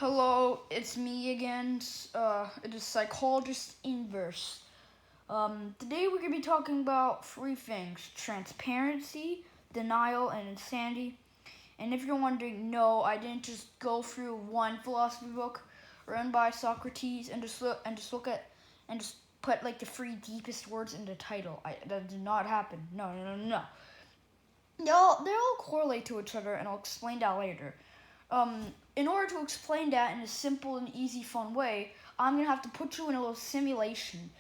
Hello, it's me again. It is Psychologist Inverse. Today we're going to be talking about three things: transparency, denial, and insanity. And if you're wondering, no, I didn't just go through one philosophy book written by Socrates and just look at and just put like the three deepest words in the title. That did not happen. No. They all correlate to each other, and I'll explain that later. In order to explain that in a simple and easy, fun way, I'm gonna have to put you in a little simulation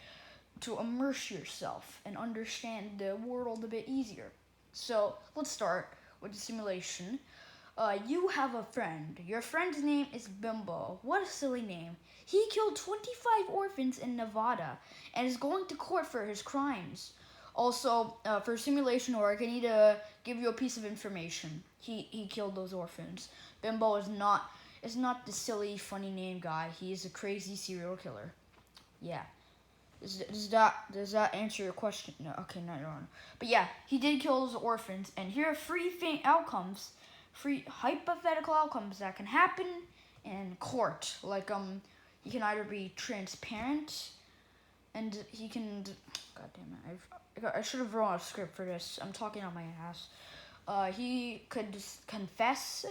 to immerse yourself and understand the world a bit easier. So let's start with the simulation. You have a friend. Your friend's name is Bimbo. What a silly name. He killed 25 orphans in Nevada and is going to court for his crimes. Also, for simulation work, I need to give you a piece of information. He killed those orphans. Bimbo is not the silly, funny name guy. He is a crazy serial killer. Yeah. Does that answer your question? No, okay, not your own. But yeah, he did kill those orphans, and here are three hypothetical outcomes that can happen in court. Like he can either be transparent, and he can. God damn it! I should have wrote a script for this. I'm talking on my ass. He could just confess.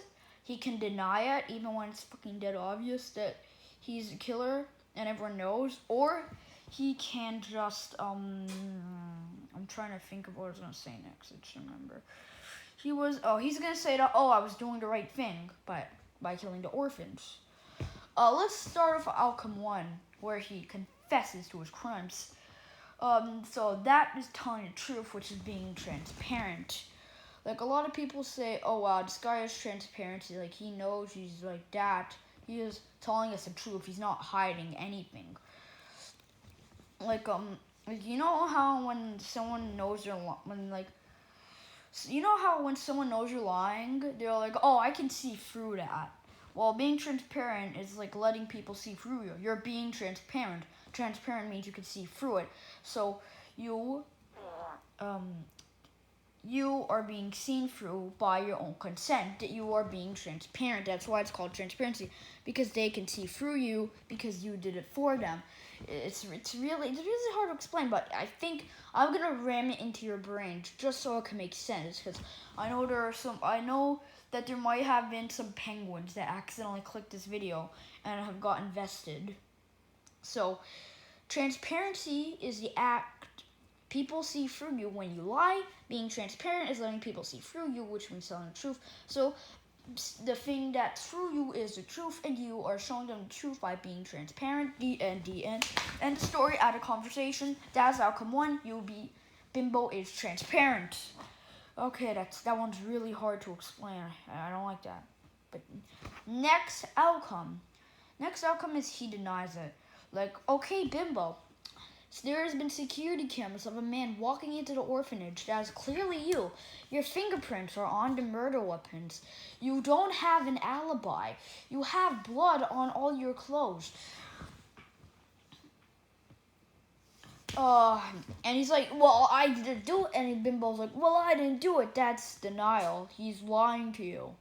He can deny it, even when it's fucking dead obvious that he's a killer and everyone knows. Or he can just I'm trying to think of what I was gonna say next. I just remember. He's gonna say that I was doing the right thing by killing the orphans. Let's start with outcome one, where he confesses to his crimes. So that is telling the truth, which is being transparent. Like, a lot of people say, oh wow, this guy has transparency, like he knows he's like that. He is telling us the truth, he's not hiding anything. Like, you know how when someone knows when someone knows you're lying, they're like, oh, I can see through that. Well, being transparent is like letting people see through you. You're being transparent. Transparent means you can see through it. So you are being seen through by your own consent. That you are being transparent. That's why it's called transparency, because they can see through you because you did it for them. It's really hard to explain, but I think I'm gonna ram it into your brain just so it can make sense. Because I know that there might have been some penguins that accidentally clicked this video and have got invested. So, transparency is the act people see through you when you lie. Being transparent is letting people see through you, which means telling the truth. So, the thing that's through you is the truth, and you are showing them the truth by being transparent. The end. End the story, add a conversation. That's outcome one. Bimbo is transparent. Okay, that one's really hard to explain. I don't like that. But next outcome is he denies it. Like, okay, Bimbo, so there has been security cameras of a man walking into the orphanage. That is clearly you. Your fingerprints are on the murder weapons. You don't have an alibi. You have blood on all your clothes. And he's like, well, I didn't do it. And Bimbo's like, well, I didn't do it. That's denial. He's lying to you.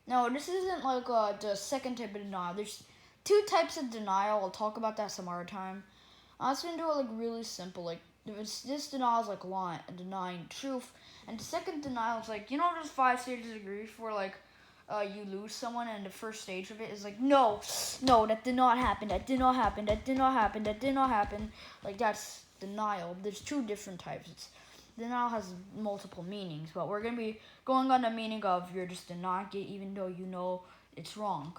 No, this isn't like the second type of denial. There's two types of denial. I'll talk about that some other time. I'm just gonna do it like really simple. Like, this denial is like denying truth, and the second denial is like, there's 5 stages of grief where like you lose someone, and the first stage of it is like, no, that did not happen. Like, that's denial. There's 2 different types. Denial has multiple meanings, but we're gonna be going on the meaning of you're just denying it even though you know it's wrong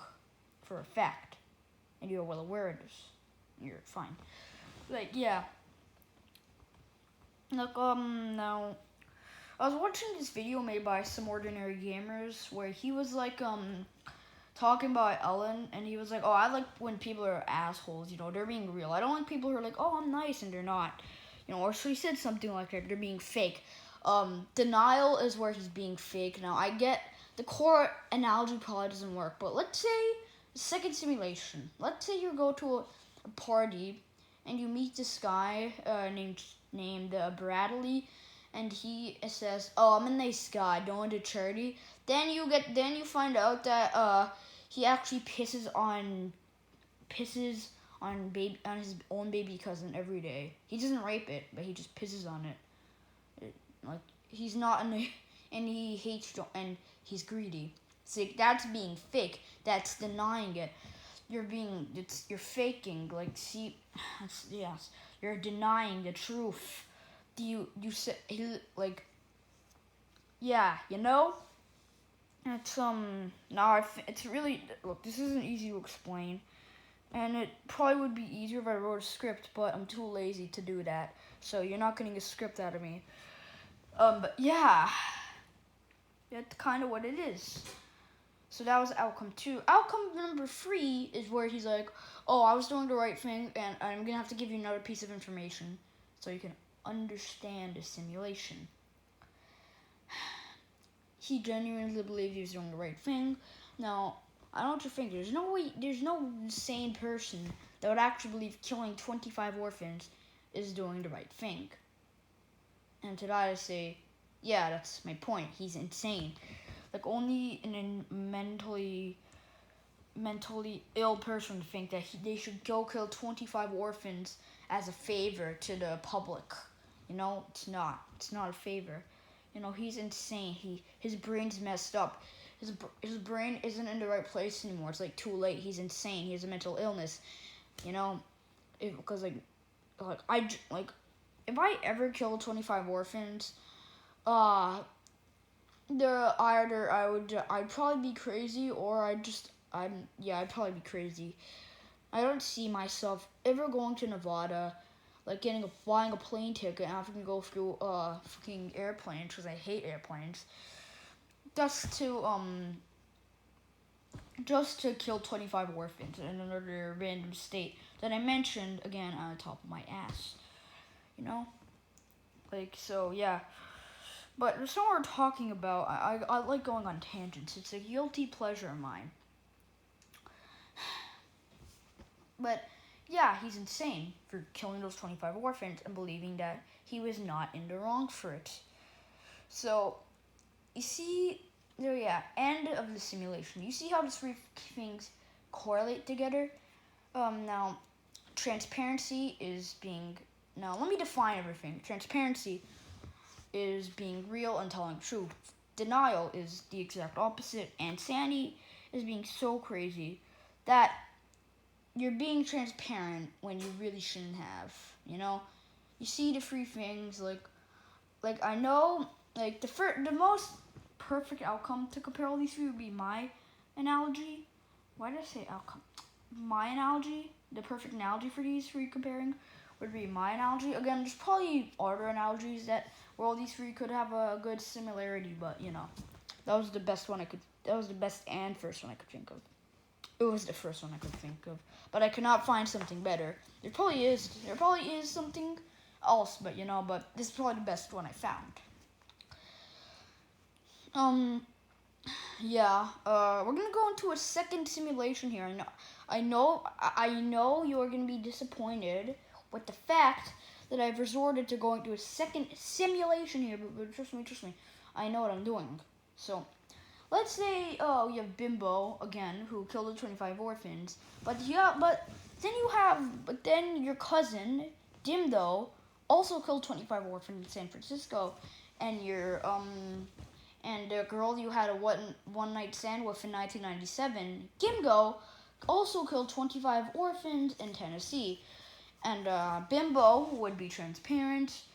for a fact, and you're well aware of this. You're fine. Like, yeah. Like, now, I was watching this video made by Some Ordinary Gamers where he was like, talking about Ellen, and he was like, oh, I like when people are assholes, they're being real. I don't like people who are like, oh, I'm nice, and they're not. Or so he said something like that, they're being fake. Denial is where he's being fake. Now, I get the core analogy probably doesn't work, but let's say, second simulation. Let's say you go to a party, and you meet this guy named Bradley, and he says, "Oh, I'm a nice guy, don't do charity." Then you find out that he actually pisses on his own baby cousin every day. He doesn't rape it, but he just pisses on it. Like he's not and he hates and he's greedy. So that's being fake. That's denying it. You're faking. Like see, yes, you're denying the truth. You say like yeah, you know. It's now it's really look. This isn't easy to explain. And it probably would be easier if I wrote a script, but I'm too lazy to do that. So you're not getting a script out of me. But yeah, that's kind of what it is. So that was outcome 2. Outcome number 3 is where he's like, "Oh, I was doing the right thing, and I'm gonna have to give you another piece of information so you can understand the simulation." He genuinely believed he was doing the right thing. Now, I don't know what you think. There's no sane person that would actually believe killing 25 orphans is doing the right thing. And to that I say, yeah, that's my point. He's insane. Like only a mentally ill person would think that they should go kill 25 orphans as a favor to the public. You know, it's not. It's not a favor. You know, he's insane. His brain's messed up. His brain isn't in the right place anymore. It's like too late. He's insane. He has a mental illness. You know, because if I ever kill 25 orphans, I'd probably be crazy, or I'd probably be crazy. I don't see myself ever going to Nevada, like buying a plane ticket and having to go through fucking airplanes because I hate airplanes. Just to kill 25 orphans in another random state that I mentioned again on the top of my ass. You know? Like, so, yeah. But there's something we're talking about. I like going on tangents. It's a guilty pleasure of mine. But, yeah, he's insane for killing those 25 orphans and believing that he was not in the wrong for it. So, you see, there, yeah, end of the simulation. You see how the 3 things correlate together? Now, transparency is being... Now, let me define everything. Transparency is being real and telling the truth. Denial is the exact opposite. And sanity is being so crazy that you're being transparent when you really shouldn't have. You know? You see the 3 things, like I know, like, the most perfect outcome to compare all these 3 would be my analogy. Why did I say outcome? My analogy, the perfect analogy for these 3 comparing would be my analogy. Again, there's probably other analogies where all these 3 could have a good similarity, but you know, that was the best and first one I could think of. It was the first one I could think of, but I could not find something better. There probably is something else, but you know, but this is probably the best one I found. Yeah, we're gonna go into a second simulation here. I know you're gonna be disappointed with the fact that I've resorted to going to a second simulation here, but trust me, I know what I'm doing. So, let's say, you have Bimbo, again, who killed the 25 orphans, but then your cousin, Dimdo, also killed 25 orphans in San Francisco, and and the girl you had a one night stand with in 1997, Gimgo, also killed 25 orphans in Tennessee. And Bimbo would be transparent.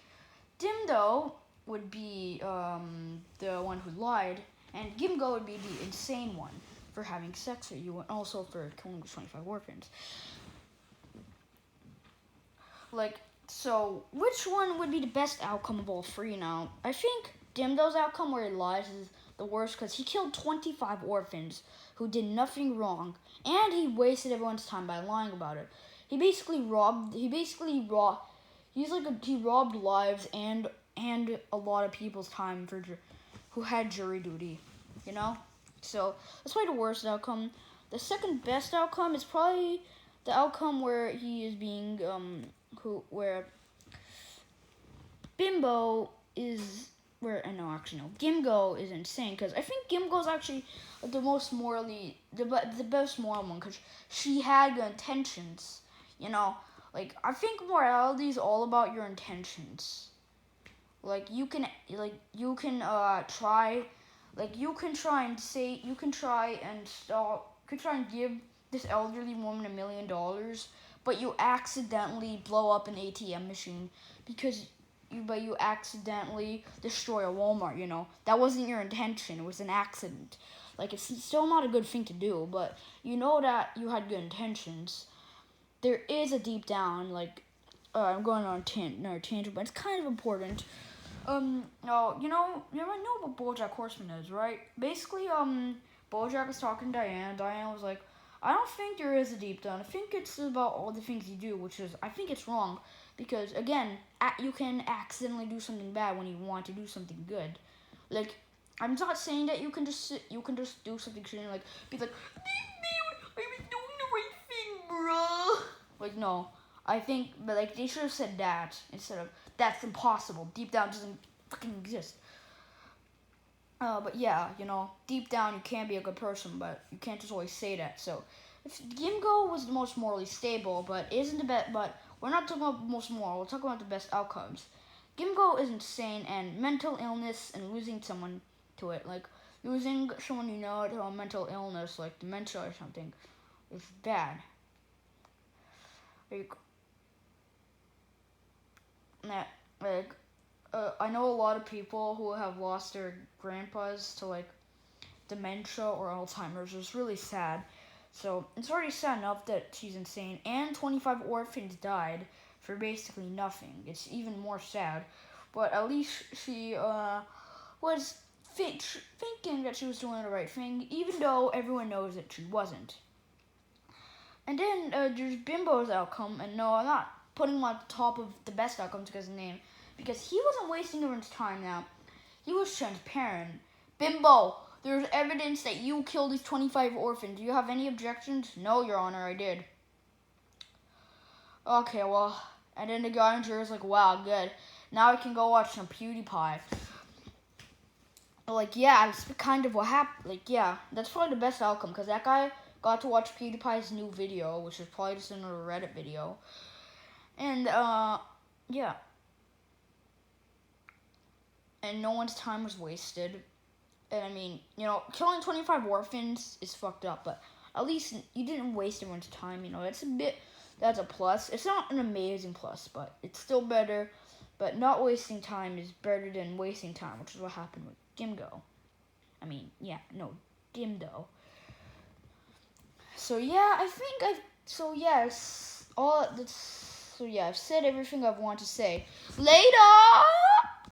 Dimdo would be the one who lied. And Gimgo would be the insane one for having sex with you and also for killing the 25 orphans. Like, so which one would be the best outcome of all 3 now? I think Dimdo's outcome where he lies is the worst because he killed 25 orphans who did nothing wrong, and he wasted everyone's time by lying about it. He robbed lives and a lot of people's time who had jury duty, you know? So that's probably the worst outcome. The second best outcome is probably the outcome where he is being where Bimbo is where no, actually no. Gimgo is insane because I think Gimgo is actually the most morally the best moral one because she had good intentions. You know, like I think morality is all about your intentions. Like you can try, like you can try and say you can try and stop, could try and give this elderly woman $1 million, but you accidentally blow up an ATM machine because you accidentally destroy a Walmart. You know that wasn't your intention; it was an accident. Like it's still not a good thing to do, but you know that you had good intentions. There is a deep down I'm going on another tangent, but it's kind of important. No, you know what BoJack Horseman is, right? Basically, BoJack was talking to Diane. Diane was like, I don't think there is a deep down. I think it's about all the things you do, which is, I think it's wrong. Because, again, you can accidentally do something bad when you want to do something good. Like, I'm not saying that you can just do something shitty, like, be like, I was doing the right thing, bro. Like, no. I think, but, like, they should have said that instead of, that's impossible. Deep down doesn't fucking exist. But yeah, you know, deep down you can be a good person, but you can't just always say that. So, if Gimgo was the most morally stable, but isn't the best, but we're not talking about the most moral, we're talking about the best outcomes. Gimgo is insane, and mental illness and losing someone to it, like losing someone you know to a mental illness, like dementia or something, is bad. Like, I know a lot of people who have lost their grandpas to like dementia or Alzheimer's. It's really sad. So it's already sad enough that she's insane, and 25 orphans died for basically nothing. It's even more sad. But at least she was thinking that she was doing the right thing, even though everyone knows that she wasn't. And then there's Bimbo's outcome, and no, I'm not putting him on top of the best outcomes because of his name, because he wasn't wasting everyone's time now. He was transparent. Bimbo, there's evidence that you killed these 25 orphans. Do you have any objections? No, Your Honor, I did. Okay, well, and then the guy in jury is like, wow, good. Now I can go watch some PewDiePie. Like, yeah, that's kind of what happened. Like, yeah, that's probably the best outcome, because that guy got to watch PewDiePie's new video, which is probably just another Reddit video. And, yeah. And no one's time was wasted. And, I mean, you know, killing 25 orphans is fucked up, but at least you didn't waste everyone's time, you know. That's a plus. It's not an amazing plus, but it's still better. But not wasting time is better than wasting time, which is what happened with Gimgo. Gimdo. So yeah, I've said everything I've wanted to say. Later!